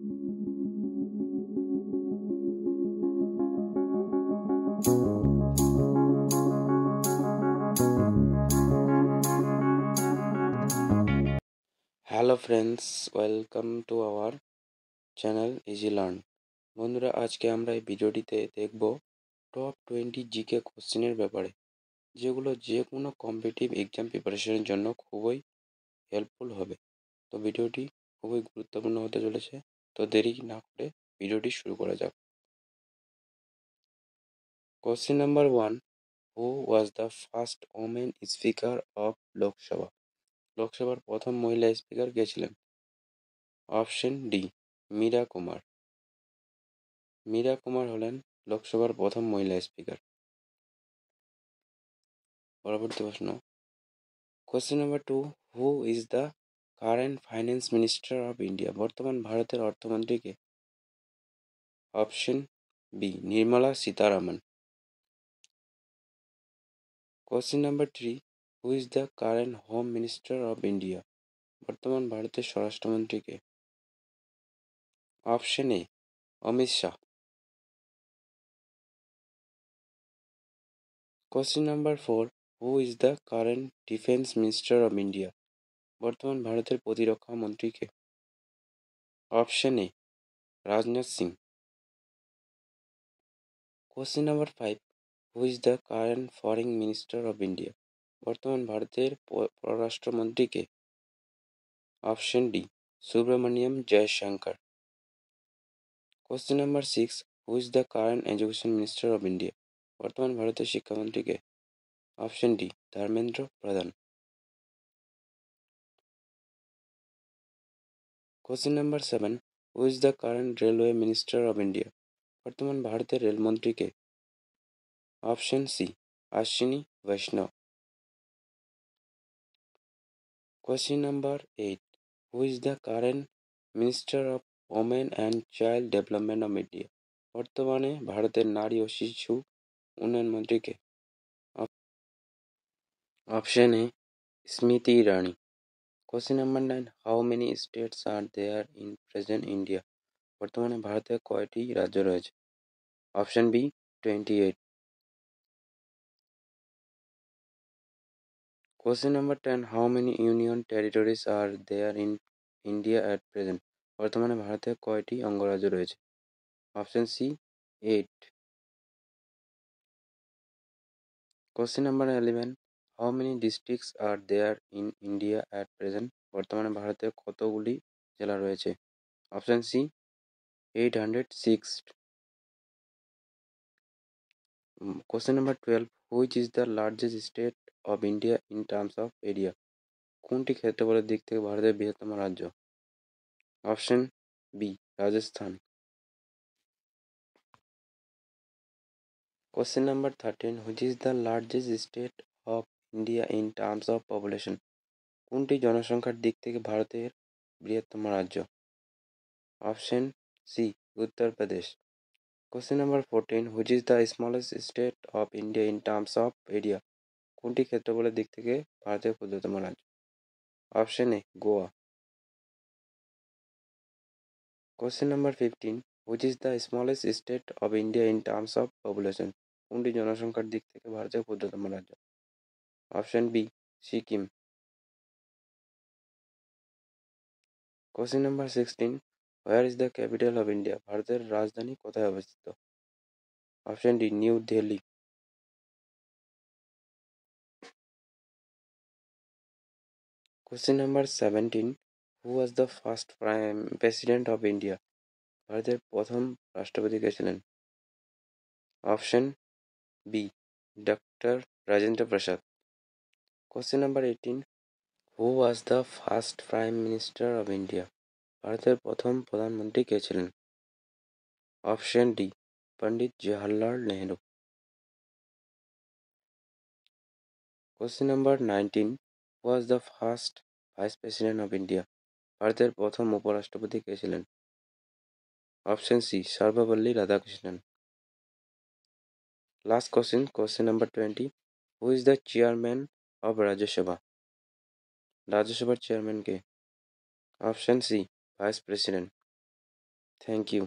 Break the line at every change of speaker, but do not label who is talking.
Hello friends, welcome to our channel easy learn. বন্ধুরা, আজকে আমরা এই ভিডিওটিতে দেখব টপ 20 জিকে কোশ্চেনের ব্যাপারে, যেগুলো যে কোনো কম্পিটিটিভ এক্সাম প্রিপারেশনের জন্য খুবই হেল্পফুল হবে। তো ভিডিওটি খুবই গুরুত্বপূর্ণ হতে চলেছে। তো দেরি না করে ভিডিওটি শুরু করা যাক। Question number 1, who was the first women speaker of Lok Sabha? লোকসভার প্রথম মহিলা স্পিকার কে ছিলেন? Option D, Meera Kumar. মীরা কুমার হলেন লোকসভার প্রথম মহিলা স্পিকার। পরবর্তী প্রশ্ন, question number 2, who is the current finance minister of India? বর্তমান ভারতের অর্থমন্ত্রী কে? Option B, Nirmala Sitharaman. Question number 3, who is the current home minister of India? বর্তমান ভারতের স্বরাষ্ট্রমন্ত্রী কে? Option A, Amit Shah. Question number 4, who is the current defence minister of India? বর্তমান ভারতের প্রতিরক্ষা মন্ত্রী কে? Option A, Rajnath Singh. Question number 5, who is the current foreign minister of India? বর্তমান ভারতের পররাষ্ট্রমন্ত্রী কে? Option D, Subrahmanyam Jaishankar. Question number 6, who is the current education minister of India? বর্তমান ভারতের শিক্ষামন্ত্রী কে? Option D, Dharmendra Pradhan. Question number 7, who is the current railway minister of India? বর্তমান ভারতের রেলমন্ত্রী কে? অপশন সি, অশ্বিনী বৈষ্ণব। Question number 8, who is the current minister of women and child development of India? বর্তমানে ভারতের নারী ও শিশু উন্নয়ন মন্ত্রী কে? Option A, Smriti Irani. Question number 9, how many states are there in present India? বর্তমানে ভারতে কয়টি রাজ্য রয়েছে? Option B, 28। Question number 10, how many union territories are there in India at present? বর্তমানে ভারতে কয়টি অঙ্গরাজ্য রয়েছে? Option C, 8। Question number 11, how many districts are there in India at present? বর্তমানে ভারতে কতগুলি জেলা রয়েছে? Option C, 806। Question number 12, which is the largest state of India in terms of area? কোনটি ক্ষেত্রফলের দিক থেকে ভারতের বৃহত্তম রাজ্য? Option B, Rajasthan. Question number 13, which is the largest state of India in terms of population? কোনটি জনসংখ্যার দিক থেকে ভারতের বৃহত্তম রাজ্য? Option C, Uttar Pradesh. Question number 14, which is the smallest state of India in terms of area? কোনটি ক্ষেত্রফলের দিক থেকে ভারতের ক্ষুদ্রতম রাজ্য? Option A, Goa. Question number 15, which is the smallest state of India in terms of population? কোনটি জনসংখ্যার দিক থেকে ভারতের ক্ষুদ্রতম রাজ্য? Option B, Sikkim. Question number 16, where is the capital of India? ভারতের রাজধানী কোথায় অবস্থিত? Option D, New Delhi. Question number 17, who was the first president of India? ভারতের প্রথম রাষ্ট্রপতি কে ছিলেন? Option B, doctor Rajendra Prasad. Question number 18, who was the first prime minister of India? ভারতের প্রথম প্রধানমন্ত্রী কে ছিলেন? Option D, Pandit Jawaharlal Nehru. Question number 19, who was the first vice president of India? ভারতের প্রথম উপরাষ্ট্রপতি কে ছিলেন? Option C, Sarvepalli Radhakrishnan. Last question, question number 20, who is the chairman of Rajya Sabha? রাজ্যসভার চেয়ারম্যান কে? Option C, vice president. Thank you.